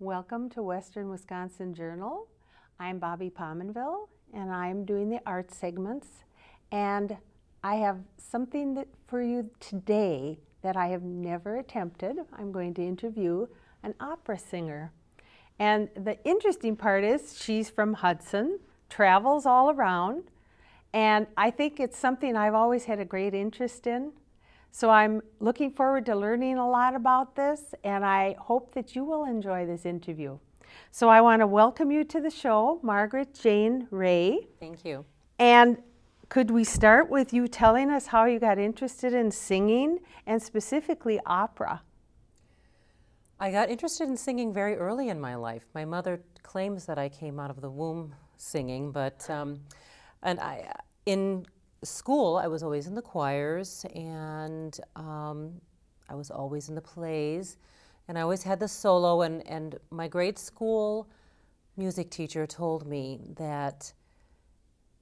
Welcome to Western Wisconsin Journal. I'm Bobby Pominville, and I'm doing the art segments. And I have something for you today that I have never attempted. I'm going to interview an opera singer. And the interesting part is she's from Hudson, travels all around, and I think it's something I've always had a great interest in. So I'm looking forward to learning a lot about this, and I hope that you will enjoy this interview. So I want to welcome you to the show, Margaret Jane Wray. Thank you. And could we start with you telling us how you got interested in singing, and specifically opera? I got interested in singing very early in my life. My mother claims that I came out of the womb singing, but in school, I was always in the choirs, and I was always in the plays, and I always had the solo, and my grade school music teacher told me that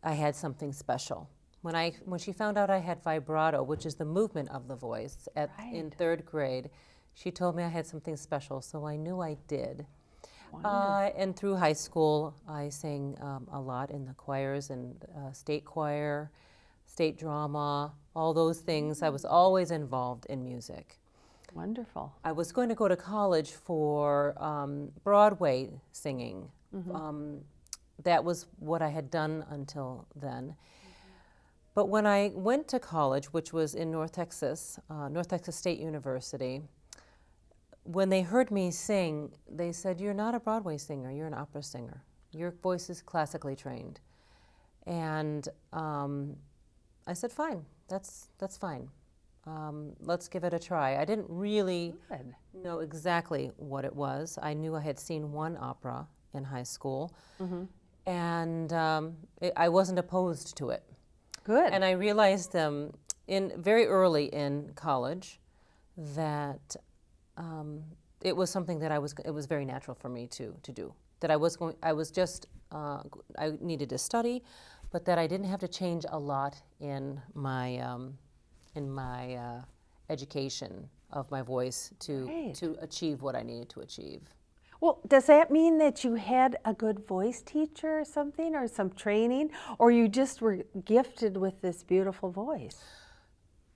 I had something special. When she found out I had vibrato, which is the movement of the voice, in third grade, she told me I had something special, so I knew I did. And through high school, I sang a lot in the choirs and state choir, state drama, all those things. I was always involved in music. Wonderful. I was going to go to college for Broadway singing. That was what I had done until then. But when I went to college, which was in North Texas State University, when they heard me sing, they said, "You're not a Broadway singer, you're an opera singer. Your voice is classically trained." And I said, "Fine, that's fine. Let's give it a try." I didn't really know exactly what it was. I knew I had seen one opera in high school, and I wasn't opposed to it. Good. And I realized very early in college that it was something that it was very natural for me to do. That I needed to study, but that I didn't have to change a lot in my education of my voice to achieve what I needed to achieve. Well, does that mean that you had a good voice teacher or something, or some training, or you just were gifted with this beautiful voice?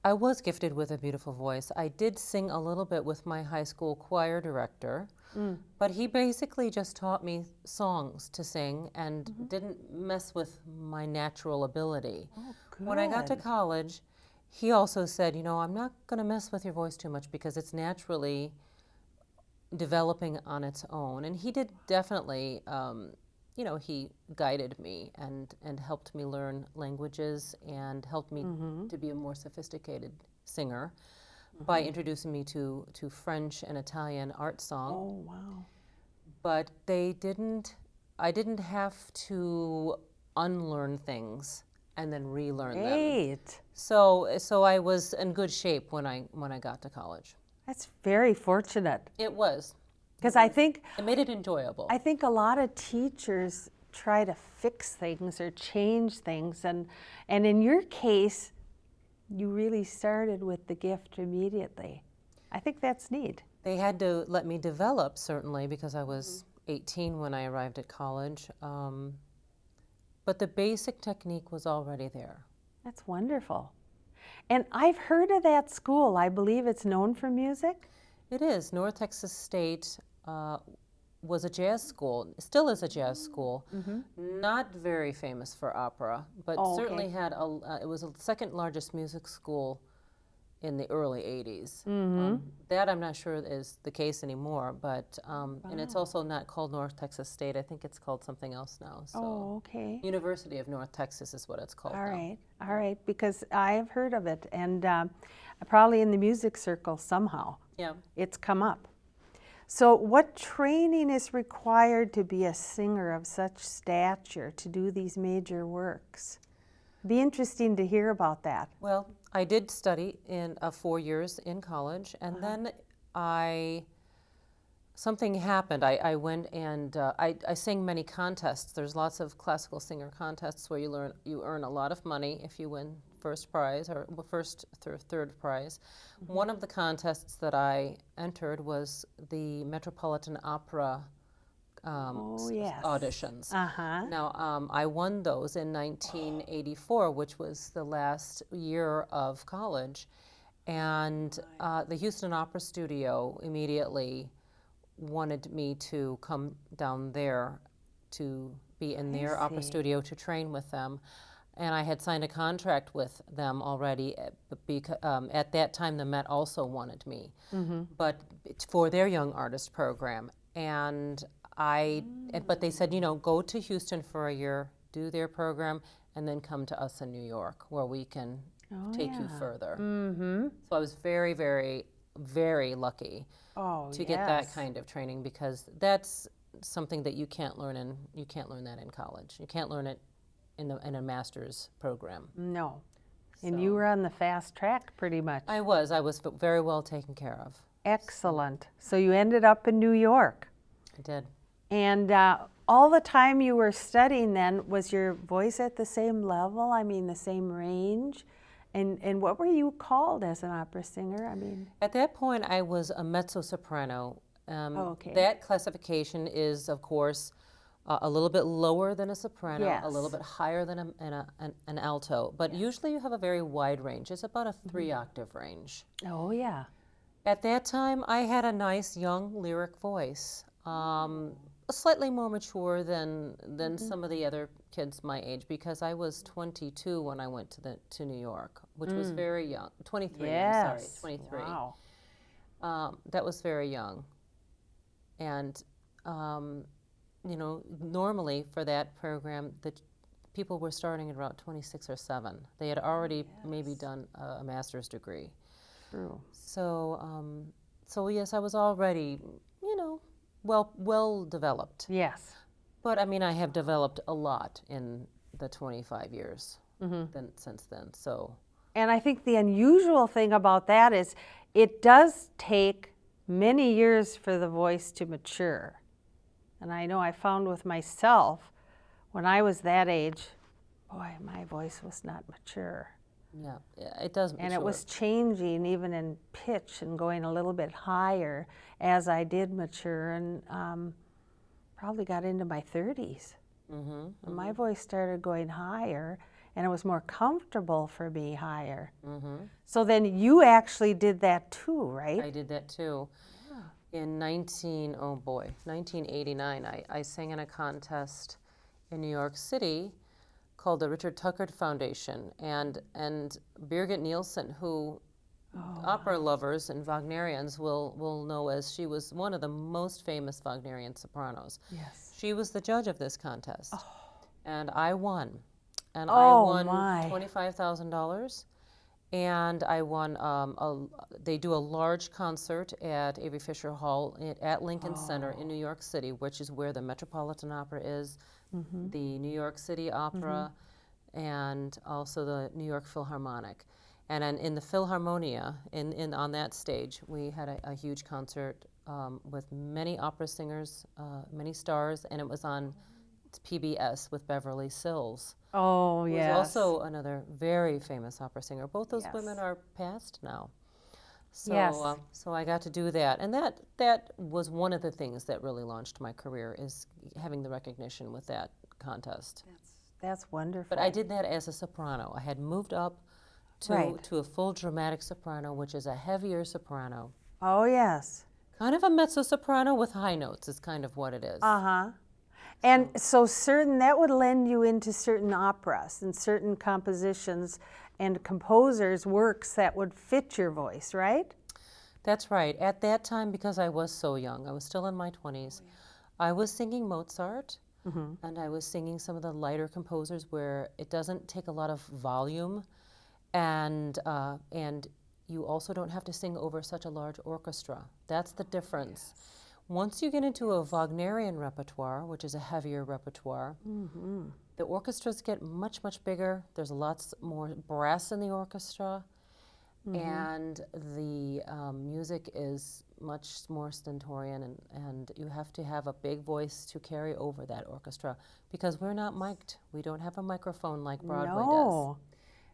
I was gifted with a beautiful voice. I did sing a little bit with my high school choir director, but he basically just taught me songs to sing and didn't mess with my natural ability. Oh, good. When I got to college, he also said, "I'm not going to mess with your voice too much because it's naturally developing on its own." And he did definitely, he guided me and helped me learn languages and helped me to be a more sophisticated singer by introducing me to French and Italian art song. Oh, wow. But I didn't have to unlearn things and then relearn them. So I was in good shape when I got to college. That's very fortunate. It was. Because I think it made it enjoyable. I think a lot of teachers try to fix things or change things, and in your case, you really started with the gift immediately. I think that's neat. They had to let me develop, certainly, because I was 18 when I arrived at college. But the basic technique was already there. That's wonderful. And I've heard of that school. I believe it's known for music? It is. North Texas State was a jazz school, still is a jazz school. Not very famous for opera, but certainly had it was the second largest music school in the early 80s. That I'm not sure is the case anymore, but and it's also not called North Texas State. I think it's called something else now. So University of North Texas is what it's called now. All right, because I have heard of it, and probably in the music circle somehow. Yeah. It's come up. So what training is required to be a singer of such stature, to do these major works? It'd be interesting to hear about that. Well, I did study in 4 years in college, and then something happened. I went and I sang many contests. There's lots of classical singer contests where you earn a lot of money if you win first prize or first third prize. One of the contests that I entered was the Metropolitan Opera Yes. auditions. Uh-huh. Now, I won those in 1984, which was the last year of college. And the Houston Opera Studio immediately wanted me to come down there to be in their opera studio to train with them. And I had signed a contract with them already, because at that time the Met also wanted me, but for their young artist program. And but they said, go to Houston for a year, do their program, and then come to us in New York where we can take you further. So I was very, very, very lucky to get that kind of training, because that's something that you can't learn that in college. You can't learn it in a master's program. No. And you were on the fast track pretty much. I was very well taken care of. Excellent. So you ended up in New York. I did. And all the time you were studying then, was your voice at the same level? I mean, the same range? And what were you called as an opera singer? I mean, at that point, I was a mezzo-soprano. Okay. That classification is, of course, a little bit lower than a soprano, Yes. a little bit higher than an alto. But usually you have a very wide range. It's about a 3-octave range. oh yeah. At that time, I had a nice young lyric voice, slightly more mature than some of the other kids my age, because I was 22 when I went to New York, which was very young. 23. Yes. 23. Wow. That was very young, and normally for that program, the people were starting at about 26 or 7. They had already maybe done a master's degree. True. So yes, I was already, well developed. Yes. But I mean, I have developed a lot in the 25 years since then. So. And I think the unusual thing about that is it does take many years for the voice to mature. And I know I found with myself, when I was that age, boy, my voice was not mature. Yeah, it does mature. And it was changing even in pitch and going a little bit higher as I did mature, and probably got into my 30s. And my voice started going higher, and it was more comfortable for me higher. So then you actually did that too, right? I did that too. In 1989, I sang in a contest in New York City called the Richard Tuckert Foundation, and Birgit Nielsen, who opera lovers and Wagnerians will know as she was one of the most famous Wagnerian sopranos. Yes. She was the judge of this contest, and I won. And I Oh, won my. $25,000. And I won, they do a large concert at Avery Fisher Hall at Lincoln Center in New York City, which is where the Metropolitan Opera is, the New York City Opera, and also the New York Philharmonic. And in the Philharmonia, on that stage, we had a huge concert with many opera singers, many stars, and it was on PBS with Beverly Sills. Oh, Who yes. was also another very famous opera singer. Both those Yes. women are passed now. So, Yes. So I got to do that, and that was one of the things that really launched my career, is having the recognition with that contest. That's wonderful. But I did that as a soprano. I had moved up to a full dramatic soprano, which is a heavier soprano. Oh, yes. Kind of a mezzo-soprano with high notes is kind of what it is. Uh-huh. And so that would lend you into certain operas and certain compositions and composers' works that would fit your voice, right? That's right. At that time, because I was so young, I was still in my 20s, I was singing Mozart, and I was singing some of the lighter composers where it doesn't take a lot of volume, and you also don't have to sing over such a large orchestra. That's the difference. Yes. Once you get into a Wagnerian repertoire, which is a heavier repertoire, the orchestras get much, much bigger. There's lots more brass in the orchestra, and the music is much more stentorian, and you have to have a big voice to carry over that orchestra, because we're not mic'd. We don't have a microphone like Broadway does.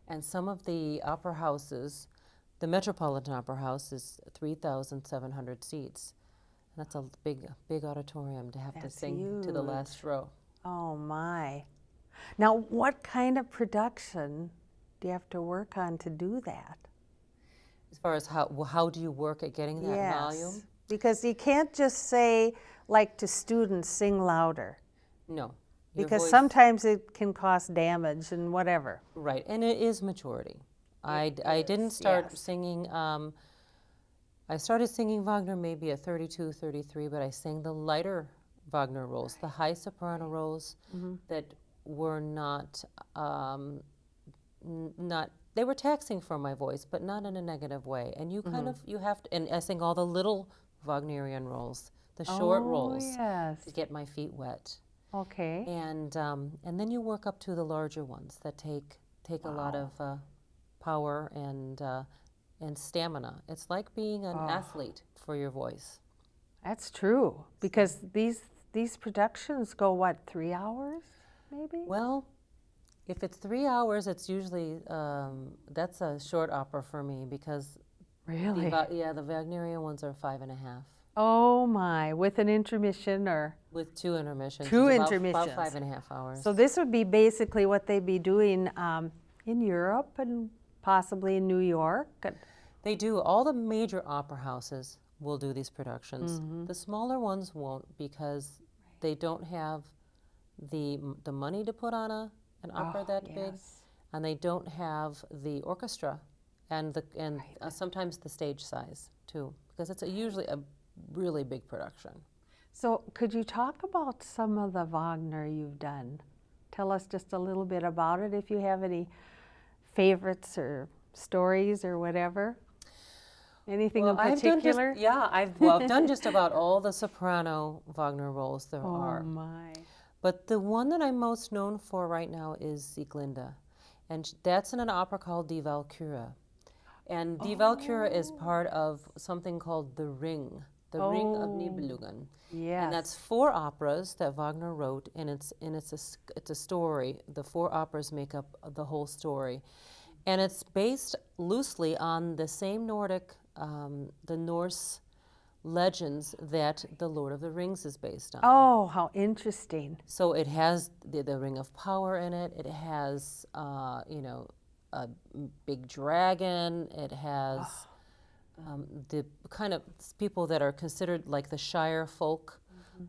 And some of the opera houses, the Metropolitan Opera House is 3,700 seats. That's a big auditorium to have to That's sing to the huge. last row. Oh my. Now, what kind of production do you have to work on to do that? As far as how do you work at getting that volume? Because you can't just say, like to students, sing louder. No. Your Because voice, sometimes it can cause damage and whatever. right, and it is maturity. I didn't is, start yes. singing, I started singing Wagner maybe at 32, 33, but I sang the lighter Wagner roles, the high soprano roles that were not, they were taxing for my voice, but not in a negative way. And you kind of, you have to, and I sing all the little Wagnerian roles, the short roles, yes. to get my feet wet. Okay. And then you work up to the larger ones that take a lot of power and stamina. It's like being an athlete for your voice. That's true. Because these productions go, what, 3 hours maybe? Well, if it's 3 hours, it's usually, that's a short opera for me because Really? the Wagnerian ones are 5.5. Oh my, with an intermission or? With 2 intermissions. Two It's intermissions. About 5.5 hours. So this would be basically what they'd be doing in Europe and possibly in New York. They do. All the major opera houses will do these productions. The smaller ones won't because they don't have the money to put on an opera that big, and they don't have the orchestra and sometimes the stage size too, because it's usually a really big production. So could you talk about some of the Wagner you've done? Tell us just a little bit about it if you have any favorites or stories or whatever. Anything in particular? I've done just about all the soprano Wagner roles there are. Oh my. But the one that I'm most known for right now is Sieglinde, and that's in an opera called Die Walküre. And Die Walküre is part of something called The Ring, The Ring of Nibelungen. Yes. And that's 4 operas that Wagner wrote, and it's a story. The 4 operas make up the whole story. And it's based loosely on the same the Norse legends that The Lord of the Rings is based on. Oh, how interesting. So it has the Ring of Power in it. It has, a big dragon. It has the kind of people that are considered like the Shire folk,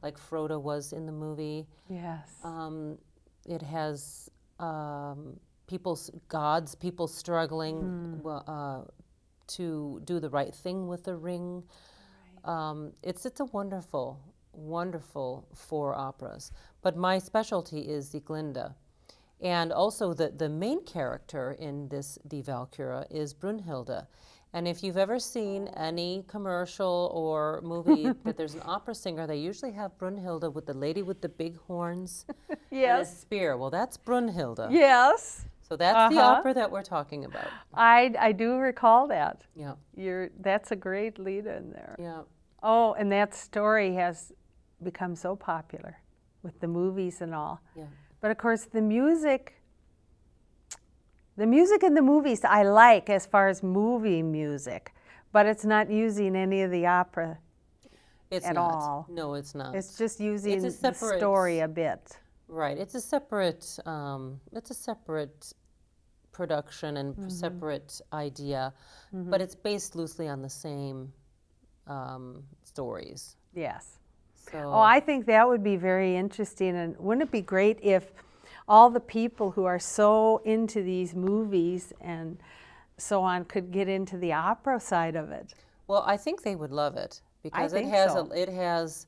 like Frodo was in the movie. Yes. It has people struggling to do the right thing with the ring. It's a wonderful, wonderful 4 operas. But my specialty is Sieglinde. And also the main character in this Die Walküre is Brunhilde. And if you've ever seen any commercial or movie that there's an opera singer, they usually have Brunhilde with the lady with the big horns and a spear. Well, that's Brunhilde. Yes. So that's the opera that we're talking about. I do recall that. Yeah. That's a great lead in there. Yeah. Oh, and that story has become so popular with the movies and all. Yeah. But of course, the music in the movies I like as far as movie music, but it's not using any of the opera at all. No, it's not. It's just using the story a bit. Right. It's a separate production and separate idea, but it's based loosely on the same stories. Yes. So, oh, I think that would be very interesting. And wouldn't it be great if all the people who are so into these movies and so on could get into the opera side of it? Well, I think they would love it because it has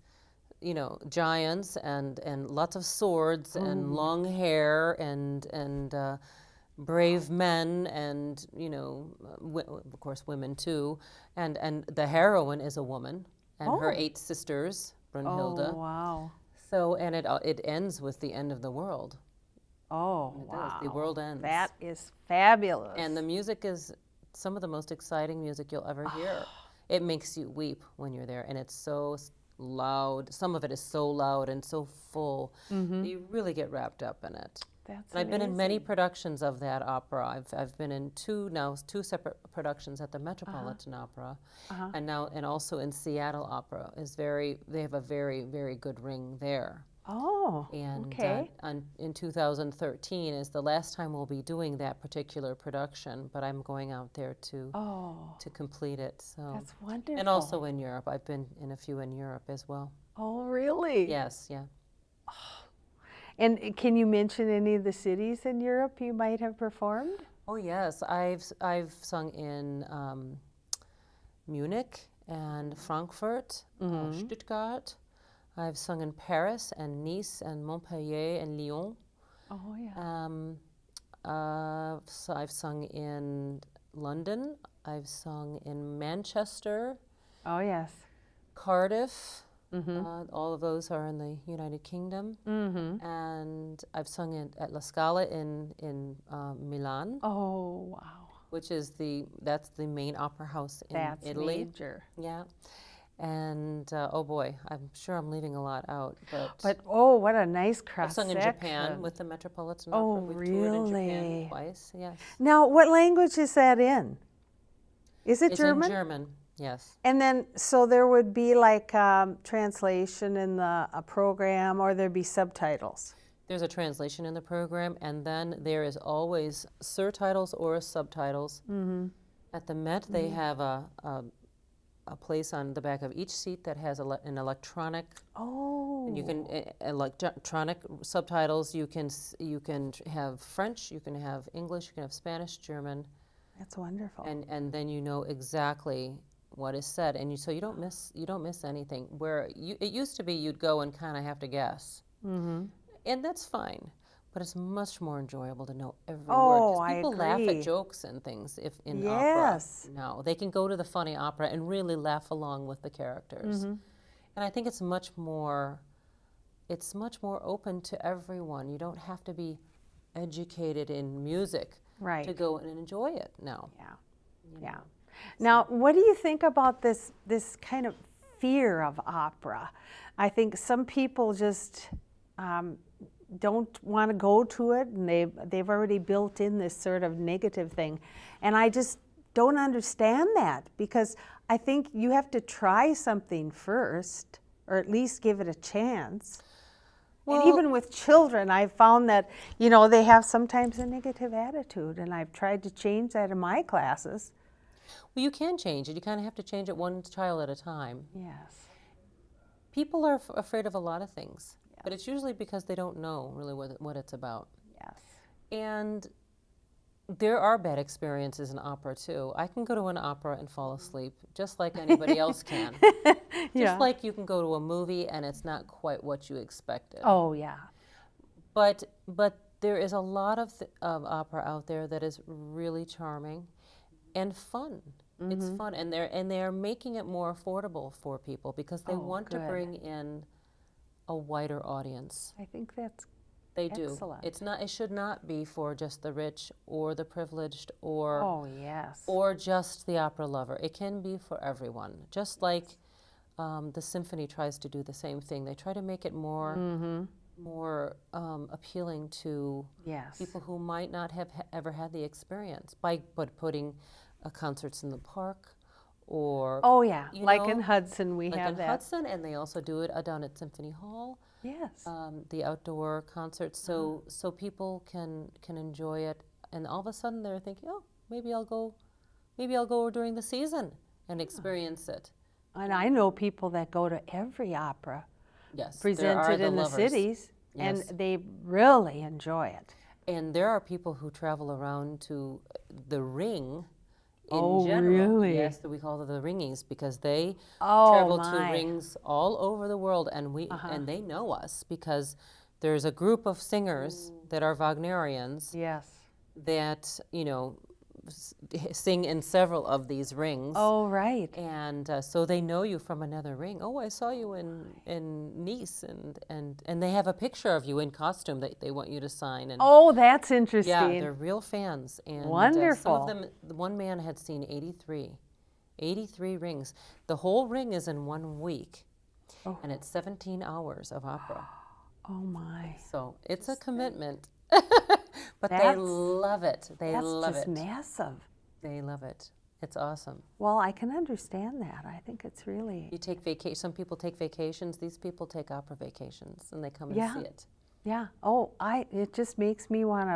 giants and lots of swords and long hair and brave men and of course women too, and the heroine is a woman and her 8 sisters, Brunhilde. Oh, wow. So and it ends with the end of the world. Oh, wow. The world ends. That is fabulous. And the music is some of the most exciting music you'll ever hear. It makes you weep when you're there, and it's so loud. Some of it is so loud and so full. You really get wrapped up in it. That's And I've been in many amazing. productions of that opera. I've been in two separate productions at the Metropolitan Opera, Uh-huh. and also in Seattle Opera. They have a very, very good ring there. Oh, And okay. in 2013 is the last time we'll be doing that particular production, but I'm going out there Oh, to complete it. So, that's wonderful. and also in Europe. I've been in a few in Europe as well. Oh, really? Yes, yeah. And can you mention any of the cities in Europe you might have performed? Oh yes, I've sung in Munich and Frankfurt, Stuttgart. I've sung in Paris and Nice and Montpellier and Lyon. Oh, yeah. So I've sung in London. I've sung in Manchester, Oh, yes. Cardiff. All of those are in the United Kingdom. Mm-hmm. And I've sung at La Scala in Milan, Oh, wow. which is that's the main opera house in That's Italy. major. Yeah. And oh boy, I'm sure I'm leaving a lot out, But oh, what a nice I've cross sung in section. Japan with the Metropolitan Oh, Opera. We've toured in Japan really? twice. Yes. Now, what language is that in? Is it It's German? in German. Yes. And then, so there would be like translation in the program, or there'd be subtitles. There's a translation in the program, and then there is always surtitles or subtitles. At the Met, they have a place on the back of each seat that has an electronic. Oh. And you can electronic subtitles. You can have French. You can have English. You can have Spanish, German. That's wonderful. And then you know exactly what is said, and so you don't miss anything. Where it used to be, you'd go and kind of have to guess, and that's fine. But it's much more enjoyable to know every word. Oh, 'Cause I people laugh agree. at jokes and things if in Yes. opera. No, they can go to the funny opera and really laugh along with the characters. And I think it's much more open to everyone. You don't have to be educated in music Right. to go and enjoy it now. Yeah. Yeah. Now, what do you think about this kind of fear of opera? I think some people just don't want to go to it, and they've already built in this sort of negative thing, and I just don't understand that, because I think you have to try something first, or at least give it a chance. And even with children, I've found that, they have sometimes a negative attitude, and I've tried to change that in my classes. Well, you can change it. You kind of have to change it one child at a time. Yes. People are afraid of a lot of things, but it's usually because they don't know really what it's about. Yes. And there are bad experiences in opera too. I can go to an opera and fall asleep just like anybody else can. Just like you can go to a movie and it's not quite what you expected. Oh, yeah. But there is a lot of opera out there that is really charming and fun. It's fun, and they're making it more affordable for people because they want to bring in a wider audience. I think that's They do. excellent. It should not be for just the rich or the privileged or Oh, yes. or just the opera lover. It can be for everyone. Just like the symphony tries to do the same thing. They try to make it more appealing to Yes. people who might not have ever had the experience by putting concerts in the park or Oh, yeah. Like in know, Hudson, we like have in that. Hudson, and they also do it down at Symphony Hall. Yes. The outdoor concerts, so people can enjoy it, and all of a sudden they're thinking, oh, maybe I'll go during the season and experience it. And I know people that go to every opera Yes, there are presented the in the lovers. cities, Yes. and they really enjoy it. And there are people who travel around to the Ring in Oh, general. really? Yes, we call them the Ringies because they Oh, travel my. to rings all over the world, and and they know us because there's a group of singers that are Wagnerians Yes. that sing in several of these rings. Oh, right. And so they know you from another ring. Oh, I saw you in Nice, and they have a picture of you in costume that they want you to sign. And Oh, that's interesting. yeah, they're real fans. And Wonderful. some of them, one man had seen 83 rings. The whole ring is in 1 week, and it's 17 hours of opera. Oh, my. So it's a commitment. But they That's- love it. They That's love just it. massive. They love it. It's awesome. Well, I can understand that. I think it's really, You take vacation. Some people take vacations. These people take opera vacations, and they come and Yeah. see it. yeah. Oh, it just makes me want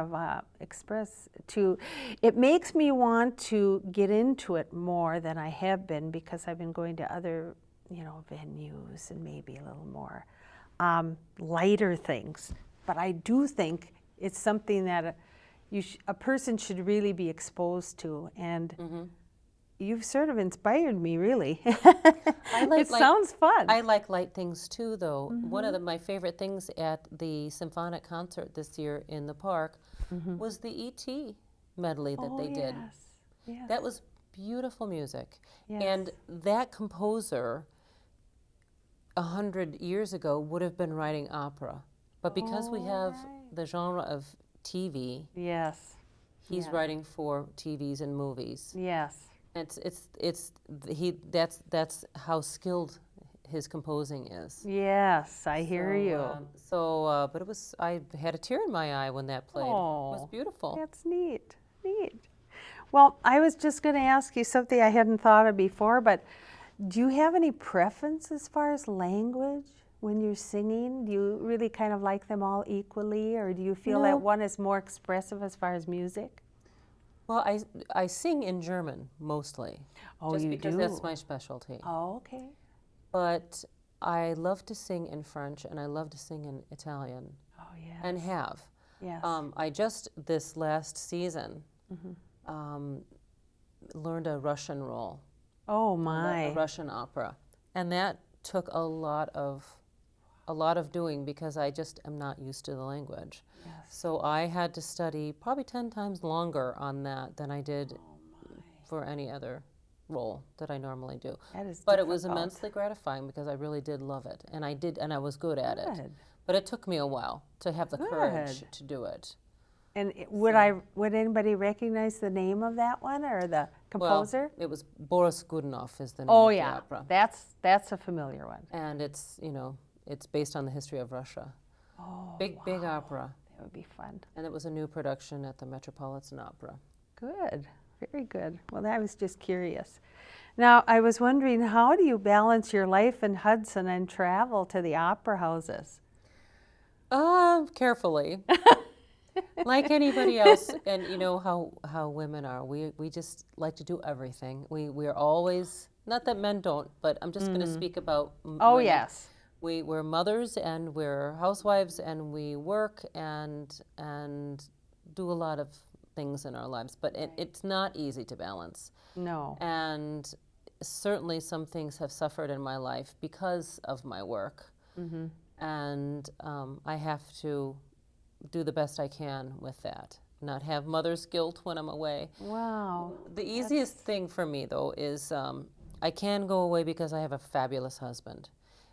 to it makes me want to get into it more than I have been, because I've been going to other, venues and maybe a little more lighter things. But I do think it's something that a person should really be exposed to, and you've sort of inspired me, really. It sounds fun. I like light things too, though. One of my favorite things at the symphonic concert this year in the park was the E.T. medley that they did. Yes. That was beautiful music. Yes. And that composer 100 years ago would have been writing opera. But because we have the genre of TV, Yes. he's writing for TVs and movies. Yes. That's how skilled his composing is. Yes, I hear you. But I had a tear in my eye when that played. It was beautiful. That's neat. Neat. Well, I was just going to ask you something I hadn't thought of before, but do you have any preference as far as language when you're singing? Do you really kind of like them all equally, or do you feel that one is more expressive as far as music? Well, I sing in German mostly. Oh, just you because do? that's my specialty. Oh, okay. But I love to sing in French, and I love to sing in Italian. Oh, yeah. And have. Yes. I just this last season learned a Russian role. Oh, my. A Russian opera, and that took a lot of doing, because I just am not used to the language. Yes. So I had to study probably 10 times longer on that than I did for any other role that I normally do. That is But it was difficult. immensely gratifying, because I really did love it, and I was good at it. Good. But it took me a while to have the courage Good. to do it. And would anybody recognize the name of that one, or the composer? Well, it was Boris Godunov is the name Oh, of the yeah. opera. That's a familiar one. And it's based on the history of Russia. Oh, Big opera. that would be fun. And it was a new production at the Metropolitan Opera. Good. Very good. Well, I was just curious. Now, I was wondering, how do you balance your life in Hudson and travel to the opera houses? Carefully. Like anybody else, and you know how women are. We just like to do everything. We're always, not that men don't, but I'm just going to speak about Oh, women. yes. We're mothers, and we're housewives, and we work and do a lot of things in our lives, but it's not easy to balance. No. And certainly some things have suffered in my life because of my work. And I have to do the best I can with that, not have mother's guilt when I'm away. Wow. The easiest thing for me, though, is I can go away because I have a fabulous husband.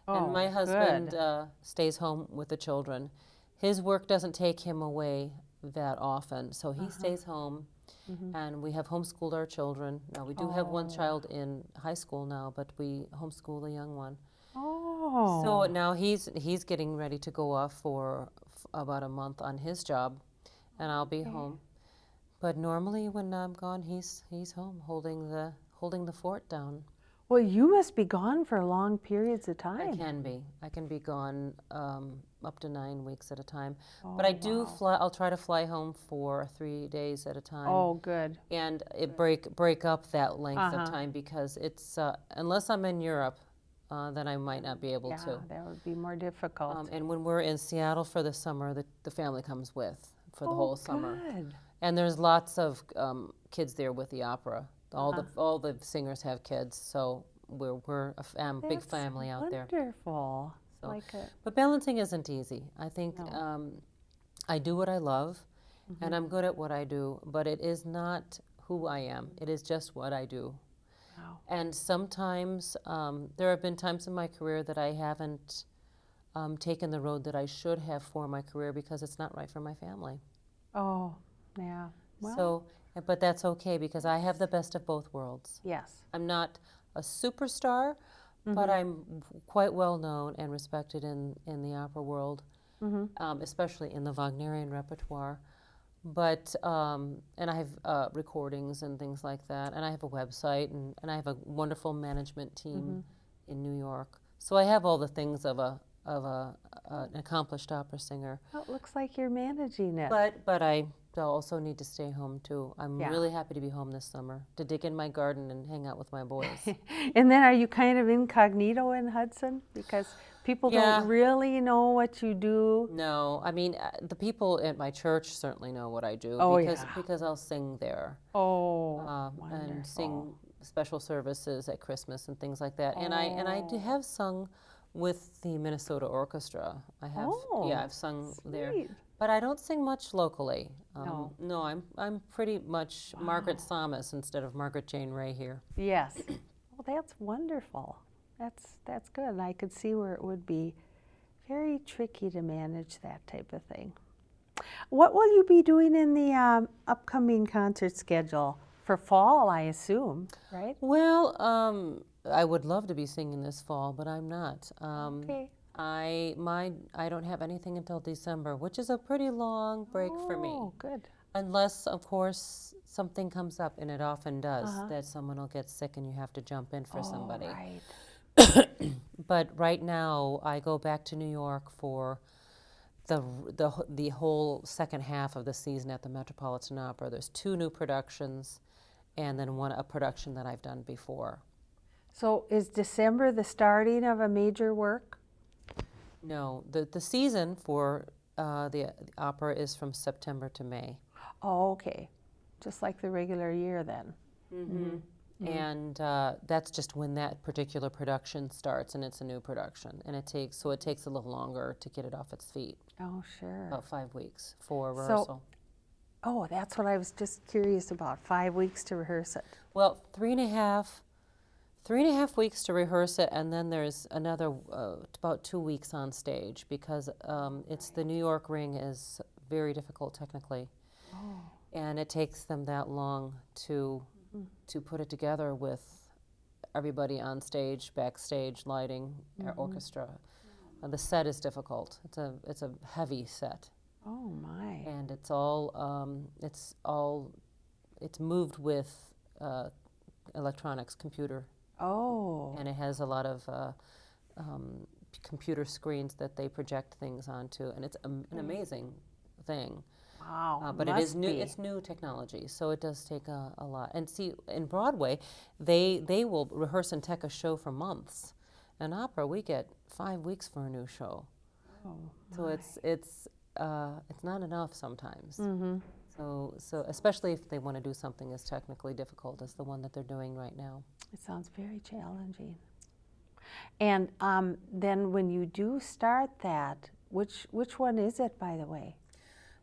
And my husband stays home with the children. His work doesn't take him away that often, so he stays home, and we have homeschooled our children. Now, we do have one child in high school now, but we homeschool the young one. Oh. So now he's getting ready to go off for about a month on his job, and I'll be home. But normally when I'm gone, he's home holding the fort down. Well, you must be gone for long periods of time. I can be gone up to 9 weeks at a time. But I do fly. I'll try to fly home for 3 days at a time. Oh, good. And it break up that length of time, because it's unless I'm in Europe, then I might not be able to. Yeah, that would be more difficult. And when we're in Seattle for the summer, the family comes with for the whole summer. Good. And there's lots of kids there with the opera. All the singers have kids, so we're a big family out there. Wonderful. So, Like it. but balancing isn't easy. I think I do what I love, and I'm good at what I do, but it is not who I am. It is just what I do. Wow. And sometimes there have been times in my career that I haven't taken the road that I should have for my career, because it's not right for my family. Oh, yeah. Well, So, but that's okay, because I have the best of both worlds. yes. I'm not a superstar, but I'm quite well known and respected in the opera world. especially in the Wagnerian repertoire. But, and I have recordings and things like that, and I have a website, and I have a wonderful management team in New York. So I have all the things of an accomplished opera singer. Well, it looks like you're managing it. But I also need to stay home too. I'm really happy to be home this summer, to dig in my garden and hang out with my boys. And then are you kind of incognito in Hudson? Because people don't really know what you do. No, I mean, the people at my church certainly know what I do because I'll sing there. And sing special services at Christmas and things like that. And I have sung with the Minnesota Orchestra. I've sung there. But I don't sing much locally. No, I'm pretty much Margaret Samus instead of Margaret Jane Wray here. Yes. Well, that's wonderful. That's good. And I could see where it would be very tricky to manage that type of thing. What will you be doing in the upcoming concert schedule for fall, I assume, right? Well, I would love to be singing this fall, but I'm not. Okay. I don't have anything until December, which is a pretty long break for me. Oh, good. Unless, of course, something comes up, and it often does, that someone will get sick and you have to jump in for somebody. Right. But right now, I go back to New York for the whole second half of the season at the Metropolitan Opera. There's 2 new productions, and then a production that I've done before. So is December the starting of a major work? No, the season for the opera is from September to May. Oh, okay. Just like the regular year then. And that's just when that particular production starts, and it's a new production, and it takes a little longer to get it off its feet. Oh, sure. About 5 weeks for rehearsal. Oh, that's what I was just curious about. 5 weeks to rehearse it. Well, 3.5 weeks to rehearse it, and then there's another about 2 weeks on stage, because it's the New York Ring is very difficult technically, and it takes them that long to put it together with everybody on stage, backstage, lighting, orchestra. The set is difficult. It's a heavy set. Oh my! And it's moved with electronics, computer. Oh. And it has a lot of computer screens that they project things onto, and it's an amazing thing. Wow. But it is new. It's new technology, so it does take a lot. And see, in Broadway, they will rehearse and tech a show for months. In opera, we get 5 weeks for a new show. Oh. So it's not enough sometimes. So especially if they want to do something as technically difficult as the one that they're doing right now. It sounds very challenging. And then when you do start that, which one is it, by the way?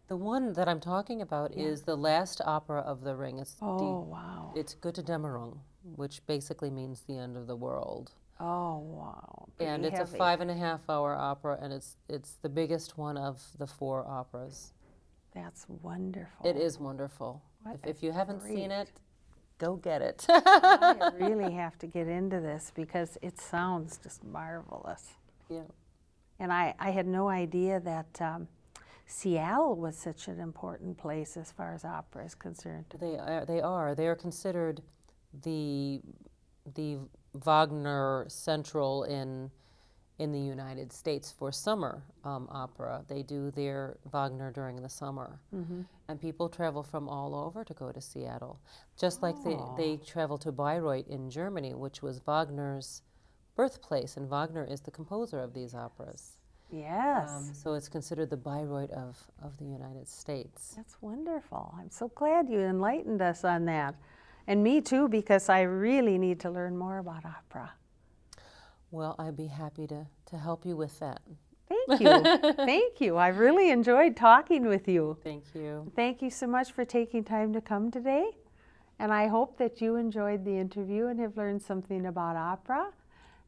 The one that I'm talking about is the last opera of the Ring. It's wow. It's Gute Dämmerung, which basically means the end of the world. Oh, wow. And it's heavy. a 5.5-hour opera, and it's the biggest one of the 4 operas. That's wonderful. It is wonderful. If you haven't seen it, go get it. I really have to get into this because it sounds just marvelous. Yeah. And I had no idea that Seattle was such an important place as far as opera is concerned. They are. They are considered the Wagner Central in the United States for summer opera. They do their Wagner during the summer. And people travel from all over to go to Seattle. Just like they travel to Bayreuth in Germany, which was Wagner's birthplace, and Wagner is the composer of these operas. Yes. So it's considered the Bayreuth of the United States. That's wonderful. I'm so glad you enlightened us on that. And me too, because I really need to learn more about opera. Well, I'd be happy to help you with that. Thank you. Thank you. I really enjoyed talking with you. Thank you. Thank you so much for taking time to come today. And I hope that you enjoyed the interview and have learned something about opera.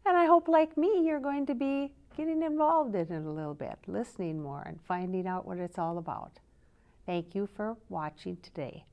And I hope, like me, you're going to be getting involved in it a little bit, listening more and finding out what it's all about. Thank you for watching today.